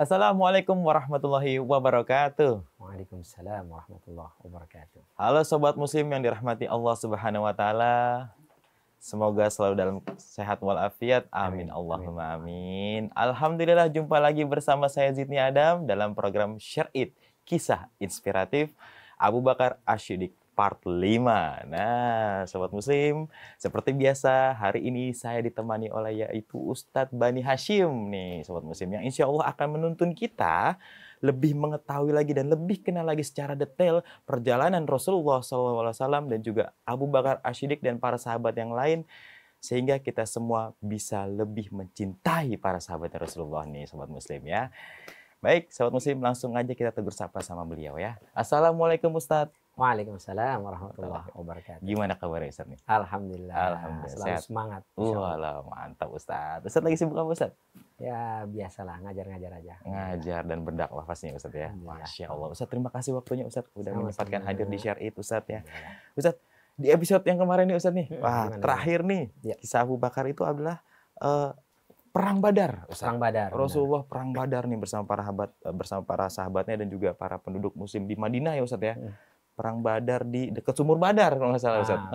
Assalamualaikum warahmatullahi wabarakatuh. Waalaikumsalam warahmatullahi wabarakatuh. Halo sobat muslim yang dirahmati Allah Subhanahu wa taala. Semoga selalu dalam sehat walafiat. Amin. Allahumma amin. Alhamdulillah jumpa lagi bersama saya Zidni Adam dalam program Share It, kisah inspiratif Abu Bakar Ash-Shiddiq part 5. Nah, sobat muslim, seperti biasa hari ini saya ditemani oleh yaitu Ustadz Bani Hashim nih, sobat muslim, yang insya Allah akan menuntun kita lebih mengetahui lagi dan lebih kenal lagi secara detail perjalanan Rasulullah SAW dan juga Abu Bakar Ash-Shiddiq dan para sahabat yang lain, sehingga kita semua bisa lebih mencintai para sahabat Rasulullah nih, sobat muslim ya. Baik, sobat muslim, langsung aja kita tegur sapa sama beliau ya. Assalamualaikum Ustadz. Waalaikumsalam warahmatullahi wabarakatuh. Gimana kabarnya Ustadz nih? Alhamdulillah. Alhamdulillah. Selalu Sehat. semangat. Walah, mantap Ustadz. Ustadz lagi sibuk apa Ustadz? Ya biasalah, ngajar-ngajar aja. Ngajar dan berdakwah pastinya Ustadz ya. Alhamdulillah. Masya Allah. Ustadz, terima kasih waktunya Ustadz udah Sama-sama. menyempatkan hadir di Share It Ustadz ya. Alhamdulillah. Ustadz, di episode yang kemarin nih Ustadz nih, wah gimana? terakhir nih, Ya. kisah Abu Bakar itu adalah Perang Badar Ustadz. Perang Badar. Rasulullah perang Badar nih bersama para sahabatnya dan juga para penduduk muslim di Madinah ya Ustadz ya. Perang Badar di dekat Sumur Badar kalau nggak salah Ustadz.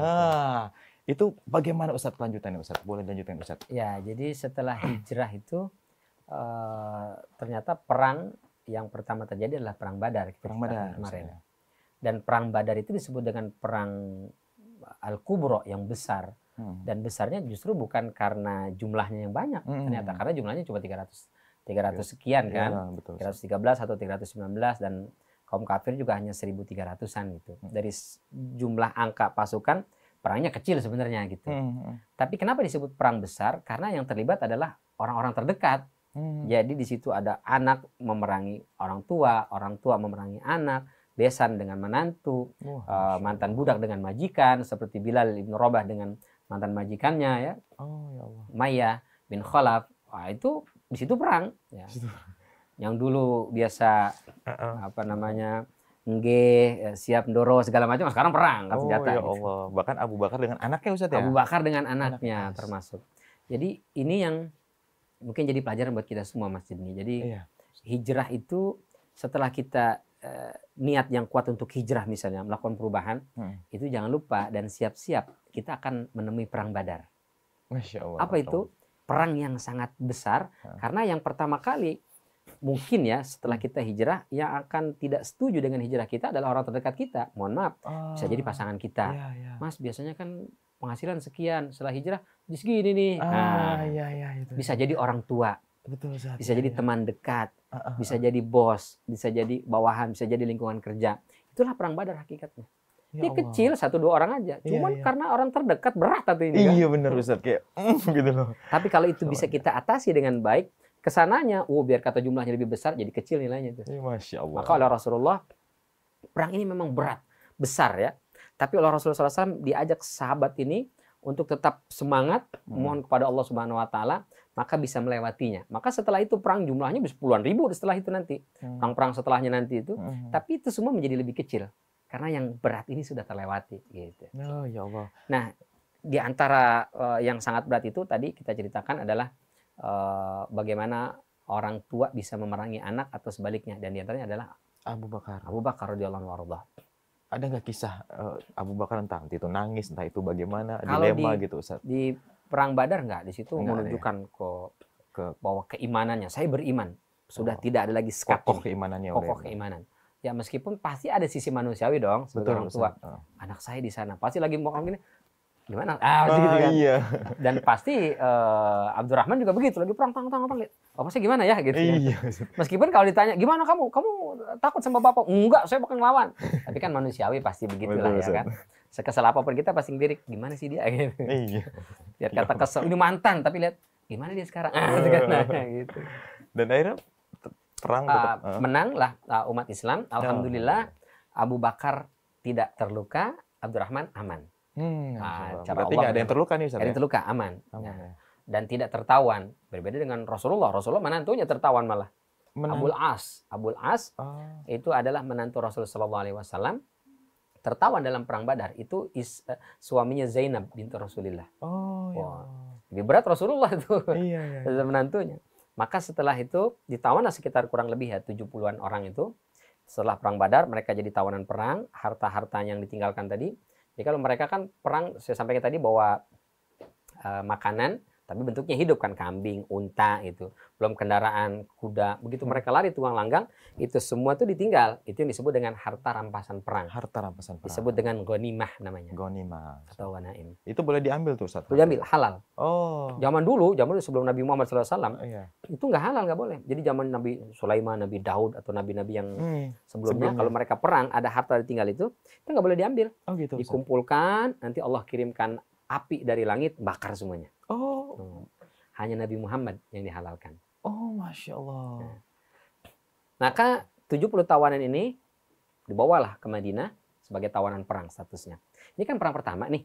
Itu bagaimana Ustadz kelanjutannya Ustadz? Boleh lanjutkan Ustadz? Ya, jadi setelah hijrah itu ternyata perang yang pertama terjadi adalah perang Badar. Perang Badar kemarin. Ustadz. Dan perang Badar itu disebut dengan perang Al-Kubra yang besar. Dan besarnya justru bukan karena jumlahnya yang banyak ternyata, karena jumlahnya cuma 300 sekian kan, Ya, betul, 313 atau 319, dan kaum kafir juga hanya 1.300-an gitu. Dari jumlah angka pasukan perangnya kecil sebenarnya gitu. Tapi kenapa disebut perang besar? Karena yang terlibat adalah orang-orang terdekat. Jadi di situ ada anak memerangi orang tua memerangi anak, besan dengan menantu, mantan budak dengan majikan seperti Bilal ibn Rabah dengan mantan majikannya ya. Oh ya Allah. Maya bin Khalaf. Wah, itu di situ perang ya. Yang dulu biasa siap ndoro segala macam, sekarang perang kan senjata. Ya Allah. Bahkan Abu Bakar dengan anaknya Ustadz ya. Abu Bakar dengan anaknya termasuk. Jadi ini yang mungkin jadi pelajaran buat kita semua Mas Jidni. Jadi hijrah itu setelah kita niat yang kuat untuk hijrah misalnya, melakukan perubahan, itu jangan lupa dan siap-siap kita akan menemui perang Badar. Masya Allah. Apa itu? Perang yang sangat besar, karena yang pertama kali mungkin ya setelah kita hijrah yang akan tidak setuju dengan hijrah kita adalah orang terdekat kita. Mohon maaf, bisa jadi pasangan kita. Mas, biasanya kan penghasilan sekian, setelah hijrah jadi segini nih. Itu. Bisa jadi orang tua. Betul, Ustadz. Bisa jadi teman dekat, bisa jadi bos, bisa jadi bawahan, bisa jadi lingkungan kerja. Itulah perang Badar hakikatnya. Ini kecil 1-2 orang aja. Cuman karena orang terdekat berat atau ini kan. Iya benar Ustadz, kayak gitu loh. Tapi kalau itu bisa kita atasi dengan baik, kesananya, biar kata jumlahnya lebih besar, jadi kecil nilainya itu. Masya Allah. Maka oleh Rasulullah, perang ini memang berat, besar ya. Tapi oleh Rasulullah SAW diajak sahabat ini untuk tetap semangat, mohon kepada Allah Subhanahu Wa Taala, maka bisa melewatinya. Maka setelah itu perang jumlahnya bisa puluhan ribu setelah itu nanti. Perang-perang setelahnya nanti itu. Tapi itu semua menjadi lebih kecil. Karena yang berat ini sudah terlewati. Gitu. Oh ya Allah. Nah, di antara yang sangat berat itu tadi kita ceritakan adalah bagaimana orang tua bisa memerangi anak atau sebaliknya. Dan di antaranya adalah Abu Bakar. Abu Bakar radhiyallahu anhu. Ada nggak kisah Abu Bakar entah itu nangis, entah itu bagaimana, Kalau dilema gitu Ustaz? Di perang Badar nggak, di situ Enggak menunjukkan ke bahwa keimanannya, saya beriman, sudah tidak ada lagi sekat, kokoh keimanannya. kokoh keimanan. Ya meskipun pasti ada sisi manusiawi dong sebagai orang tua. Anak saya di sana pasti lagi mau gini, gimana? Gitu kan. Iya. Dan pasti Abdurrahman juga begitu, lagi perang tang. Apa sih gimana ya gitu. Iya. Meskipun kalau ditanya gimana kamu takut sama bapak? Enggak, saya bakal ngelawan. Tapi kan manusiawi pasti begitulah ya kan. Sekesal apapun kita pasti ngelirik, gimana sih dia gitu. Iya. Lihat kata kesel, ini mantan, tapi lihat gimana dia sekarang. Gitu. Dan akhirnya perang menanglah umat Islam. Alhamdulillah Abu Bakar tidak terluka, Abdurrahman aman. Berarti nggak ada yang terluka nih Ustaz? Ada yang terluka, aman. Ya. Dan tidak tertawan. Berbeda dengan Rasulullah. Rasulullah menantunya tertawan malah. Abul As itu adalah menantu Rasulullah SAW. Tertawan dalam perang Badar itu suaminya Zainab binti Rasulullah. Oh ya. Lebih berat Rasulullah itu. Iya. Menantunya. Maka setelah itu ditawan sekitar kurang lebih ya 70-an orang itu. Setelah perang Badar mereka jadi tawanan perang, harta-harta yang ditinggalkan tadi. Jadi kalau mereka kan perang, saya sampaikan tadi bawa makanan, tapi bentuknya hidup kan, kambing, unta gitu. Belum kendaraan, kuda. Begitu mereka lari tuang langgang, itu semua itu ditinggal. Itu yang disebut dengan harta rampasan perang. Harta rampasan perang. Disebut dengan ghanimah namanya. Ghanimah. Atau ghanaim. Itu boleh diambil tuh, Ustaz? Boleh diambil, halal. Oh. Zaman dulu sebelum Nabi Muhammad SAW, Iya. itu nggak halal, nggak boleh. Jadi zaman Nabi Sulaiman, Nabi Daud, atau nabi-nabi yang sebelumnya, kalau mereka perang, ada harta ditinggal itu nggak boleh diambil. Oh gitu. Dikumpulkan, nanti Allah kirimkan api dari langit, bakar semuanya. Oh. Hanya Nabi Muhammad yang dihalalkan. Oh, Masya Allah. Nah, maka 70 tawanan ini dibawalah ke Madinah sebagai tawanan perang statusnya. Ini kan perang pertama nih.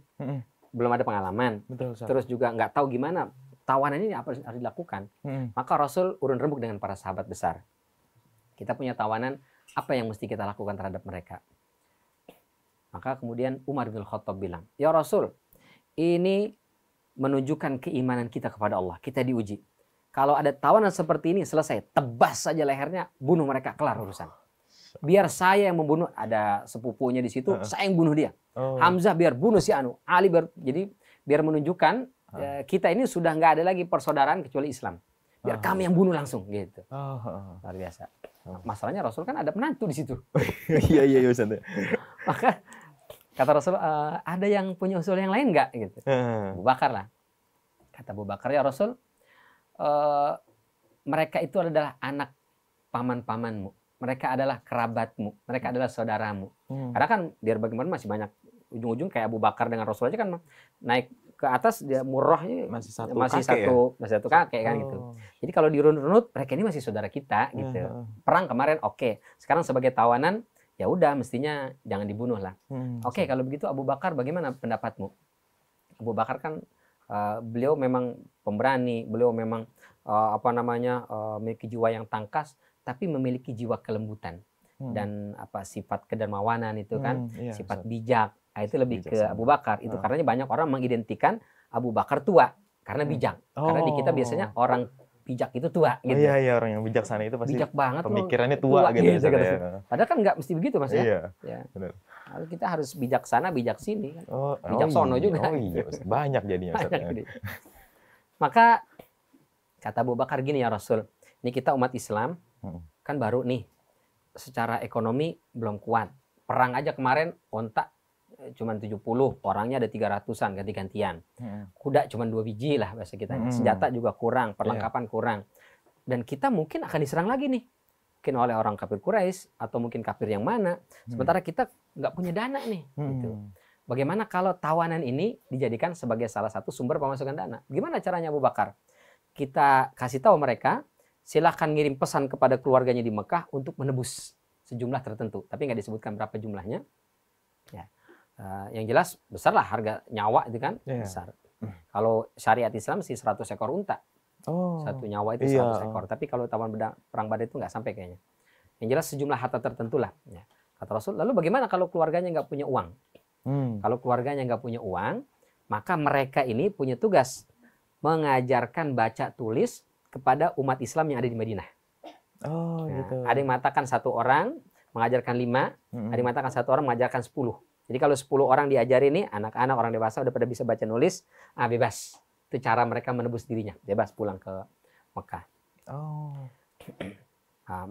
Belum ada pengalaman. Betul, Ustaz. Terus juga nggak tahu gimana tawanan ini apa harus dilakukan. Maka Rasul urun rembuk dengan para sahabat besar. Kita punya tawanan, apa yang mesti kita lakukan terhadap mereka. Maka kemudian Umar bin Khattab bilang, ya Rasul, ini menunjukkan keimanan kita kepada Allah. Kita diuji. Kalau ada tawanan seperti ini, selesai. Tebas saja lehernya, bunuh mereka, kelar urusan. Biar saya yang membunuh, ada sepupunya di situ, saya yang bunuh dia. Hamzah biar bunuh si Anu. Ali jadi biar menunjukkan kita ini sudah nggak ada lagi persaudaraan kecuali Islam. Biar kami yang bunuh langsung gitu. Luar biasa. Masalahnya Rasul kan ada menantu di situ. Iya Ustaz. Maka kata Rasul, ada yang punya usul yang lain nggak? Gitu. Abu Bakar lah. Kata Abu Bakar, ya Rasul, mereka itu adalah anak paman-pamanmu. Mereka adalah kerabatmu. Mereka adalah saudaramu. Karena kan biar bagaimana masih banyak ujung-ujung kayak Abu Bakar dengan Rasul aja kan naik ke atas, dia murahnya masih satu kakek kan gitu. Jadi kalau dirunut-runut, mereka ini masih saudara kita gitu. Perang kemarin oke. Sekarang sebagai tawanan, ya udah mestinya jangan dibunuh lah. Oke, kalau begitu Abu Bakar bagaimana pendapatmu? Abu Bakar kan beliau memang pemberani, beliau memang memiliki jiwa yang tangkas, tapi memiliki jiwa kelembutan dan sifat kedermawanan itu kan, sifat bijak. Itu lebih ke Abu Bakar. Itu karena banyak orang mengidentikan Abu Bakar tua karena bijak. Karena di kita biasanya orang bijak itu tua gitu. Iya, orang yang bijaksana itu pasti bijak banget, pemikirannya tua gitu. Padahal kan nggak mesti begitu Mas ya. Iya. Benar. Kita harus bijaksana, bijak sini kan. Bijaksono juga. Oh iya, banyak jadinya. Banyak. Maka kata Abu Bakar gini, ya Rasul, ini kita umat Islam kan baru nih, secara ekonomi belum kuat. Perang aja kemarin ontak cuma 70, orangnya ada 300-an ganti-gantian. Kuda cuma 2 biji lah bahasa kita. Senjata juga kurang, perlengkapan kurang. Dan kita mungkin akan diserang lagi nih. Mungkin oleh orang kafir Quraisy atau mungkin kafir yang mana. Sementara kita nggak punya dana nih. Gitu. Bagaimana kalau tawanan ini dijadikan sebagai salah satu sumber pemasukan dana? Gimana caranya Abu Bakar? Kita kasih tahu mereka, silahkan ngirim pesan kepada keluarganya di Mekah untuk menebus sejumlah tertentu. Tapi nggak disebutkan berapa jumlahnya. Ya. Yang jelas besar lah harga nyawa itu kan, besar. Kalau syariat Islam sih 100 ekor unta. Satu nyawa itu 100 ekor. Tapi kalau tawan perang Badar itu nggak sampai kayaknya. Yang jelas sejumlah harta tertentu lah. Ya. Kata Rasul, lalu bagaimana kalau keluarganya nggak punya uang? Kalau keluarganya nggak punya uang, maka mereka ini punya tugas mengajarkan baca tulis kepada umat Islam yang ada di Madinah. Gitu. Ada yang mengatakan 1 orang mengajarkan 5, ada yang mengatakan 1 orang mengajarkan 10. Jadi kalau 10 orang diajari nih, anak-anak, orang dewasa udah pada bisa baca nulis, bebas. Itu cara mereka menebus dirinya, bebas pulang ke Mekah.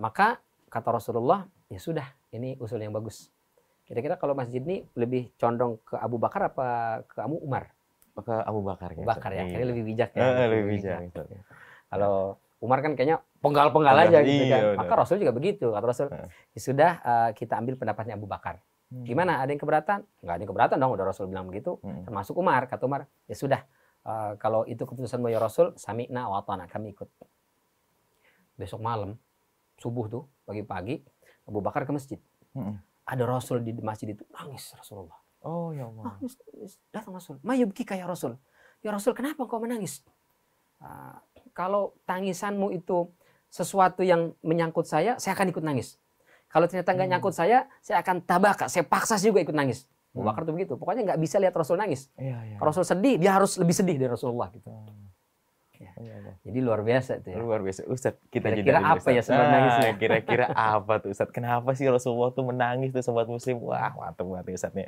Maka kata Rasulullah, ya sudah, ini usul yang bagus. Kira-kira kalau masjid ini lebih condong ke Abu Bakar apa ke Abu Umar? Ke Abu Bakar. Abu Bakar ya, kayaknya lebih bijak ya. Lebih bijak. Kalau Umar kan kayaknya penggal-penggal aja gitu kan. Maka Rasul juga begitu. Kata Rasul, ya sudah kita ambil pendapatnya Abu Bakar. Gimana? Ada yang keberatan? Nggak ada yang keberatan dong. Udah Rasul bilang begitu. Termasuk Umar. Kata Umar, ya sudah. Kalau itu keputusanmu ya Rasul, sami'na wa ata'na, kami ikut. Besok malam, subuh tuh, pagi-pagi, Abu Bakar ke masjid. Ada Rasul di masjid itu, nangis Rasulullah. Oh ya Allah. Nangis, datang Rasul. Ma yubkika ya Rasul. Ya Rasul, kenapa engkau menangis? Kalau tangisanmu itu sesuatu yang menyangkut saya akan ikut nangis. Kalau ternyata nggak nyangkut saya akan tabaka, saya paksa juga ikut nangis. Abu Bakar tuh begitu. Pokoknya nggak bisa lihat Rasul nangis. Kalau Rasul sedih, dia harus lebih sedih dari Rasulullah gitu. Ya. Jadi luar biasa itu ya. Luar biasa. Ustaz, kita kira-kira apa ya sebab nangisnya? Kira-kira apa tuh Ustaz? Kenapa sih Rasulullah tuh menangis tuh Sobat Muslim? Wah, mantap banget Ustaz nih.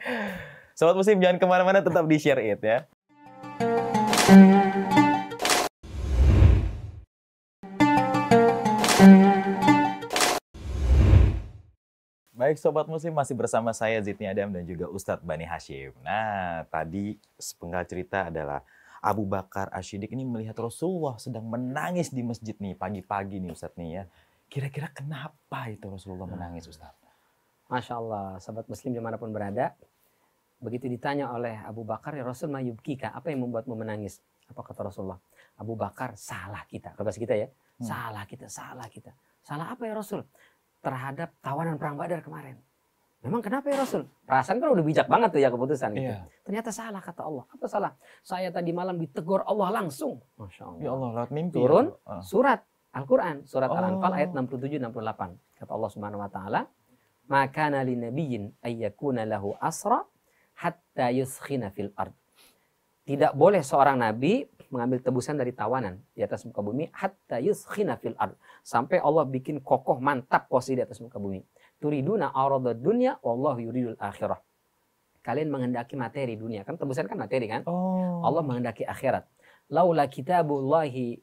Sobat Muslim jangan kemana-mana, tetap di Share It ya. Baik Sobat Muslim, masih bersama saya Zidni Adam dan juga Ustadz Bani Hashim. Nah, tadi sepenggal cerita adalah Abu Bakar Asy-Siddiq ini melihat Rasulullah sedang menangis di masjid nih, pagi-pagi nih Ustadz nih ya. Kira-kira kenapa itu Rasulullah menangis Ustadz? Masya Allah, Sobat Muslim dimanapun berada, begitu ditanya oleh Abu Bakar, ya Rasul mayubkika, apa yang membuatmu menangis? Apa kata Rasulullah? Abu Bakar, salah kita. Kalau bahasa kita ya, salah kita, salah kita. Salah apa ya Rasul? Terhadap tawanan perang Badar kemarin. Memang kenapa ya Rasul? Perasaan kan udah bijak banget tuh ya keputusan itu. Ternyata salah kata Allah. Apa salah? Saya tadi malam ditegur Allah langsung. Masya Allah. Ya Allah, lewat mimpi. Turun surat Al-Quran. Surat Al-Anfal ayat 67-68. Kata Allah Subhanahu Wa Taala, maka nali nabiyyin ayyakuna lahu asra hatta yuskhina fil ard. Tidak boleh seorang nabi mengambil tebusan dari tawanan di atas muka bumi hatta yuskhina fil ard, sampai Allah bikin kokoh mantap posisi di atas muka bumi. Turiduna aradad dunya wallahu yuridul akhirah. Kalian menghendaki materi dunia, kan tebusan kan materi kan? Allah menghendaki akhirat. Laula kitabullahi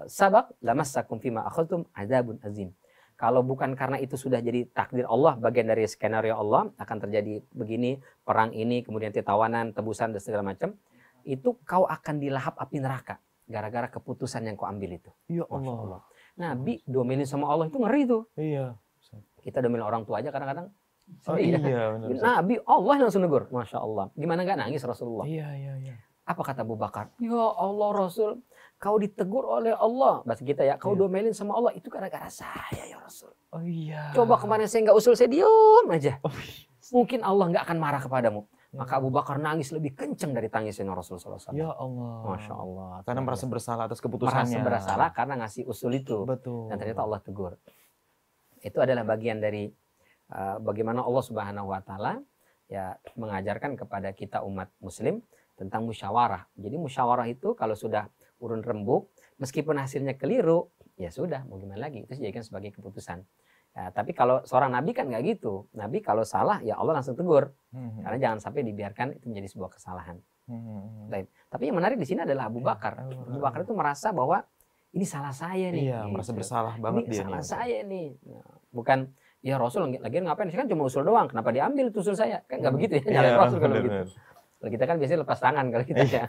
sabaq lamassakum fima akhadtum adzabun azim. Kalau bukan karena itu sudah jadi takdir Allah, bagian dari skenario Allah akan terjadi begini, perang ini, kemudian tawanan, tebusan dan segala macam, itu kau akan dilahap api neraka gara-gara keputusan yang kau ambil itu. Ya Allah. Nabi domelin sama Allah itu ngeri tuh. Iya. Kita domelin orang tua aja kadang-kadang. Iya, benar. Nabi Allah langsung negur. Masya Allah. Gimana nggak nangis Rasulullah? Iya. Apa kata Abu Bakar? Ya Allah Rasul, kau ditegur oleh Allah. Bahasa kita ya, kau domelin sama Allah itu gara-gara saya ya Rasul. Oh iya. Coba kemarin saya nggak usul, saya diem aja. Mungkin Allah nggak akan marah kepadamu. Maka Abu Bakar nangis lebih kenceng dari tangisnya Rasulullah SAW. Ya Allah. Masya Allah. Karena merasa bersalah atas keputusannya. Merasa bersalah karena ngasih usul itu. Betul. Dan ternyata Allah tegur. Itu adalah bagian dari bagaimana Allah Subhanahu Wa Taala ya mengajarkan kepada kita umat Muslim tentang musyawarah. Jadi musyawarah itu kalau sudah urun rembuk, meskipun hasilnya keliru, ya sudah, mau gimana lagi? Itu dijadikan sebagai keputusan. Ya, tapi kalau seorang nabi kan nggak gitu. Nabi kalau salah ya Allah langsung tegur. Karena jangan sampai dibiarkan itu menjadi sebuah kesalahan. Tapi yang menarik di sini adalah Abu Bakar. Abu Bakar itu merasa bahwa ini salah saya nih. Iya, gitu. Merasa bersalah banget ini dia. Salah saya nih. Bukan ya Rasul lagian ngapain? Saya kan cuma usul doang. Kenapa diambil usul saya? Kan nggak begitu ya. Jalan Rasul kalau begitu. Kalau kita kan biasanya lepas tangan kalau kita ya.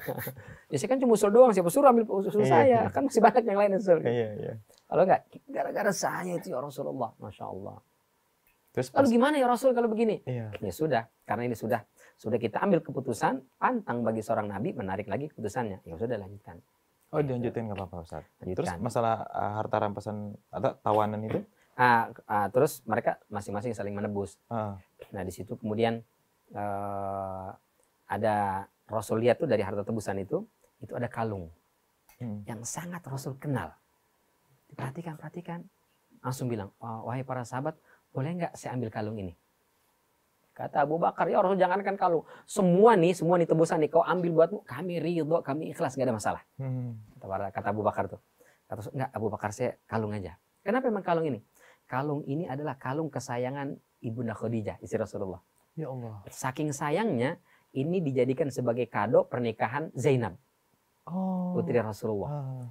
Biasanya kan cuma usul doang. Siapa suruh ambil usul saya? Kan masih banyak yang lain usul. Iya. Kalau enggak, gara-gara saya itu ya Rasulullah. Masya Allah. Terus lalu gimana ya Rasul kalau begini? Iya. Ya sudah, karena ini sudah kita ambil keputusan, pantang bagi seorang nabi menarik lagi keputusannya. Ya sudah lanjutkan. Oh dilanjutin nggak apa-apa Ustaz. Terus masalah harta rampasan atau tawanan itu? Terus mereka masing-masing saling menebus. Nah di situ kemudian ada Rasul lihat tuh dari harta tebusan itu ada kalung yang sangat Rasul kenal. Perhatikan. Langsung bilang, wahai para sahabat, boleh nggak saya ambil kalung ini? Kata Abu Bakar, ya Rasul jangankan kalung. Semua nih tebusan nih, kau ambil buatmu, kami ridho, kami ikhlas, nggak ada masalah. Kata Abu Bakar tuh. Kata Rasul, enggak Abu Bakar, saya kalung aja. Kenapa emang kalung ini? Kalung ini adalah kalung kesayangan Ibunda Khadijah, istri Rasulullah. Ya Allah. Saking sayangnya, ini dijadikan sebagai kado pernikahan Zainab. Putri Rasulullah.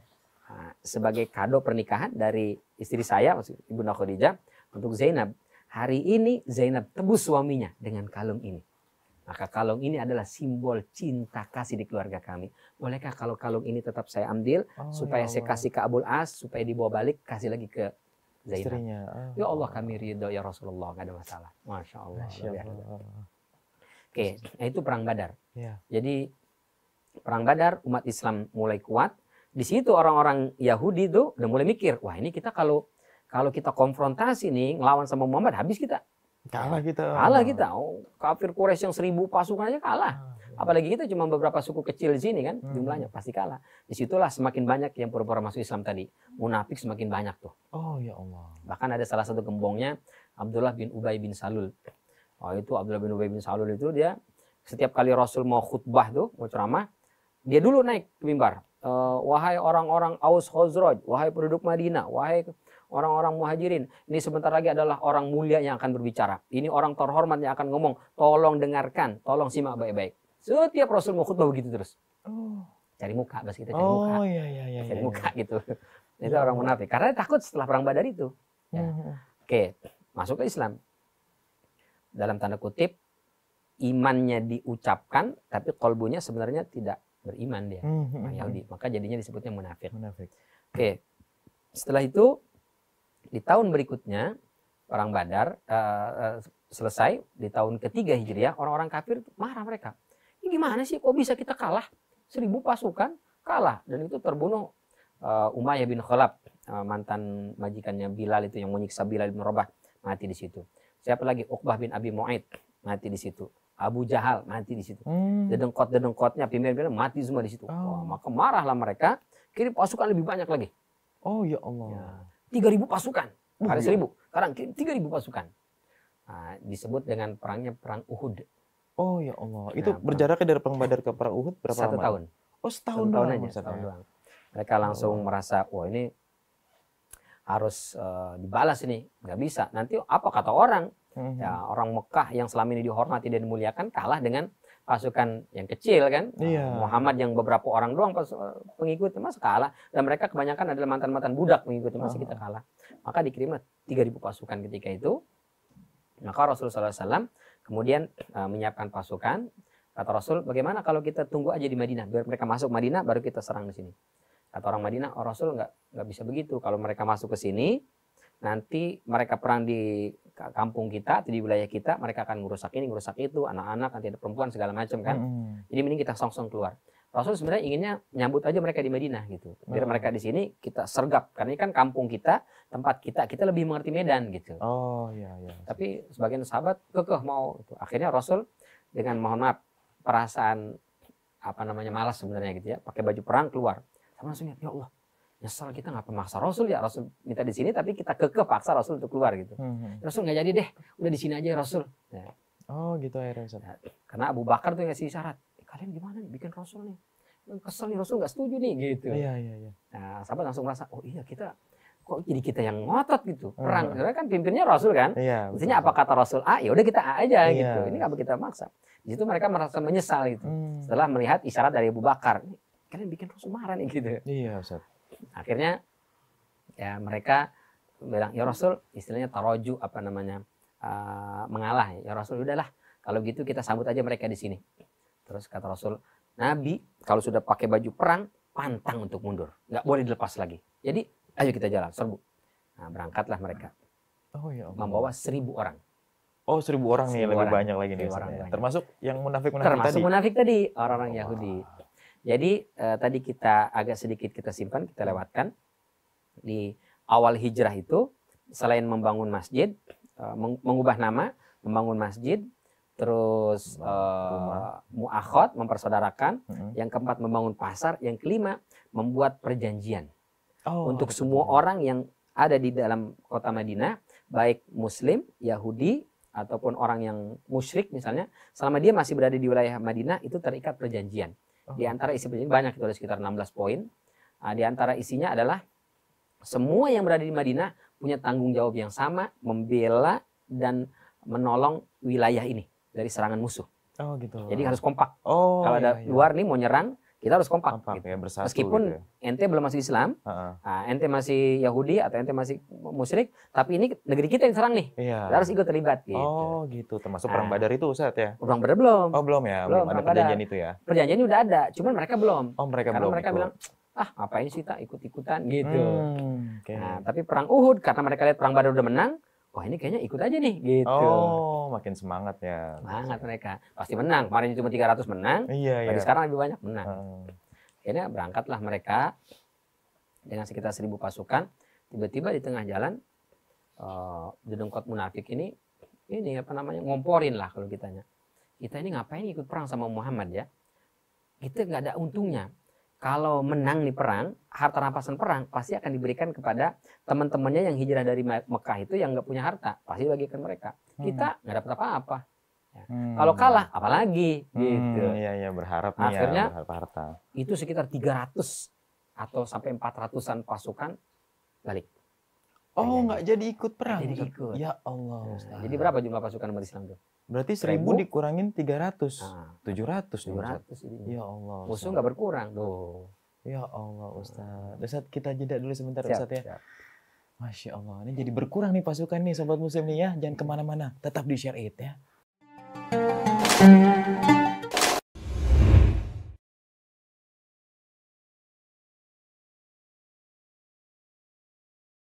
Sebagai kado pernikahan dari istri saya, Ibunda Khadijah, untuk Zainab. Hari ini Zainab tebus suaminya dengan kalung ini. Maka kalung ini adalah simbol cinta kasih di keluarga kami. Bolehkah kalau kalung ini tetap saya ambil, supaya saya kasih ke Abul As, supaya dibawa balik, kasih lagi ke Zainab. Istrinya. Ya Allah kami ridho ya Rasulullah, gak ada masalah. Masya Allah. Oke, nah itu perang Badar. Jadi perang Badar umat Islam mulai kuat. Di situ orang-orang Yahudi tuh udah mulai mikir, wah ini kita kalau kita konfrontasi nih ngelawan sama Muhammad, habis kita. Kalah kita. Kafir Quraisy yang 1000 pasukan aja kalah. Apalagi kita cuma beberapa suku kecil di sini kan, jumlahnya pasti kalah. Disitulah semakin banyak yang pura-pura masuk Islam tadi. Munafik semakin banyak tuh. Oh ya Allah. Bahkan ada salah satu gembongnya, Abdullah bin Ubay bin Salul. Itu Abdullah bin Ubay bin Salul itu dia setiap kali Rasul mau khutbah tuh, mau ceramah, dia dulu naik ke mimbar. wahai orang-orang Aus Khazraj, wahai penduduk Madinah, wahai orang-orang Muhajirin, ini sebentar lagi adalah orang mulia yang akan berbicara. Ini orang terhormat yang akan ngomong, tolong dengarkan, tolong simak baik-baik. Setiap Rasul mau khutbah begitu terus. Cari muka, bahasa kita cari muka. Cari muka gitu. Itu orang munafik. Karena takut setelah perang Badar itu. Ya. Oke, masuk ke Islam. Dalam tanda kutip, imannya diucapkan, tapi kolbunya sebenarnya tidak beriman dia, orang Yahudi. Maka jadinya disebutnya munafik. Oke, setelah itu di tahun berikutnya perang Badar selesai, di tahun ketiga Hijriah, orang-orang kafir marah mereka. Ini gimana sih, kok bisa kita kalah? 1000 pasukan kalah, dan itu terbunuh Umayyah bin Khalaf, mantan majikannya Bilal itu yang menyiksa Bilal bin Rabah, mati di situ. Siapa lagi? Uqbah bin Abi Mu'aid mati di situ. Abu Jahal mati di situ. Dedengkot-dedengkotnya, pimpinan-pimpinan mati semua di situ. Wah, maka marahlah mereka, kirim pasukan lebih banyak lagi. Oh ya Allah. 3.000 pasukan. Hari 1.000. Sekarang kirim 3.000 pasukan. Nah, disebut dengan perangnya perang Uhud. Oh ya Allah. Itu berjaraknya dari perang Badar ke perang Uhud berapa lama? 1 tahun. Oh, setahun doang aja. Setahun doang. Mereka langsung merasa, wah ini harus dibalas ini. Nggak bisa. Nanti apa kata orang? Ya, orang Mekah yang selama ini dihormati dan dimuliakan kalah dengan pasukan yang kecil kan. Muhammad yang beberapa orang doang pengikutnya, masa kalah. Dan mereka kebanyakan adalah mantan-mantan budak pengikutnya, masa kita kalah. Maka dikirimlah 3.000 pasukan ketika itu. Maka Rasulullah SAW kemudian menyiapkan pasukan. Kata Rasul, bagaimana kalau kita tunggu aja di Madinah, biar mereka masuk Madinah baru kita serang di sini. Kata orang Madinah, oh Rasul nggak bisa begitu. Kalau mereka masuk ke sini, nanti mereka perang di kampung kita, di wilayah kita, mereka akan ngerusak ini, ngerusak itu, anak-anak, nanti ada perempuan segala macam kan. Jadi mending kita song-song keluar. Rasul sebenarnya inginnya nyambut aja mereka di Madinah gitu. Biar mereka di sini kita sergap, karena ini kan kampung kita, tempat kita lebih mengerti medan gitu. Oh iya. Tapi sebagian sahabat kekeh mau gitu. Akhirnya Rasul dengan mohon maaf perasaan malas sebenarnya gitu ya, pakai baju perang keluar. Sama langsung ya Allah, nyesal kita nggak pemaksa Rasul ya. Rasul minta di sini tapi kita kekeh paksa Rasul untuk keluar gitu. Rasul nggak jadi deh, udah di sini aja Rasul. Nah. Oh gitu akhirnya. Nah, karena Abu Bakar tuh ngasih syarat, kalian gimana nih bikin Rasul nih? Kesel nih, Rasul nggak setuju nih gitu. Iya. Nah sahabat langsung merasa, oh iya kita kok jadi kita yang ngotot gitu perang. Karena kan pimpinnya Rasul kan. Maksudnya apa kata Rasul A, ya udah kita A aja gitu. Ini nggak kita maksa. Di situ mereka merasa menyesal gitu. Setelah melihat isyarat dari Abu Bakar, kalian bikin Rasul marah nih gitu. Iya Ustaz. Akhirnya ya mereka bilang, ya Rasul, istilahnya taroju mengalah. Ya Rasul, udahlah kalau gitu kita sambut aja mereka di sini. Terus kata Rasul, Nabi kalau sudah pakai baju perang pantang untuk mundur, nggak boleh dilepas lagi. Jadi ayo kita jalan, serbu. Nah berangkatlah mereka. Oh ya Allah. Membawa 1.000 orang. Oh 1.000 orang nih, lebih banyak lagi nih. Termasuk yang munafik-munafik tadi. Termasuk munafik tadi, orang-orang Yahudi. Jadi tadi kita agak sedikit kita simpan, kita lewatkan. Di awal hijrah itu, selain membangun masjid, mengubah nama, membangun masjid, terus mu'akhad, mempersaudarakan, yang keempat membangun pasar, yang kelima membuat perjanjian. Untuk semua orang yang ada di dalam kota Madinah, baik Muslim, Yahudi, ataupun orang yang musyrik misalnya, selama dia masih berada di wilayah Madinah, itu terikat perjanjian. Di antara isi perjanjian banyak, itu ada sekitar 16 poin. Di antara isinya adalah semua yang berada di Madinah punya tanggung jawab yang sama membela dan menolong wilayah ini dari serangan musuh. Oh gitu. Jadi harus kompak. Kalau ada luar nih mau nyerang, kita harus kompak gitu. Ya, bersatu, meskipun gitu ya. ente belum masuk Islam, ente masih Yahudi atau ente masih musyrik, tapi ini negeri kita yang serang nih, kita harus ikut terlibat gitu. Oh gitu, termasuk perang Badar itu Ustaz ya? Perang Badar belum. Oh belum ya, belum ada perjanjian itu ya? Perjanjian udah ada, cuman mereka belum. Oh mereka karena belum. Mereka bilang, ngapain sih tak ikut-ikutan gitu. Okay. Nah, tapi perang Uhud, karena mereka lihat perang Badar udah menang, wah ini kayaknya ikut aja nih gitu. Oh makin semangat ya. Semangat mereka, pasti menang. Kemarin cuma 300 menang, tapi sekarang lebih banyak menang. Akhirnya berangkatlah mereka dengan sekitar 1.000 pasukan. Tiba-tiba di tengah jalan dedengkot munafik ini ngomporin lah kalau kitanya. Kita ini ngapain ikut perang sama Muhammad ya? Kita nggak ada untungnya. Kalau menang nih perang, harta rampasan perang pasti akan diberikan kepada teman-temannya yang hijrah dari Mekah itu yang nggak punya harta, pasti bagikan mereka. Kita nggak dapat apa-apa. Ya. Kalau kalah, apalagi gitu. Iya, berharap nih akhirnya, ya, berharap harta. Itu sekitar 300 atau sampai 400-an pasukan balik. Oh, nggak jadi ikut perang? Jadi ikut. Ya Allah, Ustaz. Jadi berapa jumlah pasukan umat Islam itu? Berarti 1000 dikurangin 300. 700. 700 ini. Ya Allah. Musuh nggak berkurang tuh. Ya Allah, Ustaz. Ustaz, kita jeda dulu sebentar, Siap, Ustaz ya. siap. Masya Allah, ini jadi berkurang nih pasukan nih, sobat muslim nih ya. Jangan kemana-mana, tetap di Share It ya.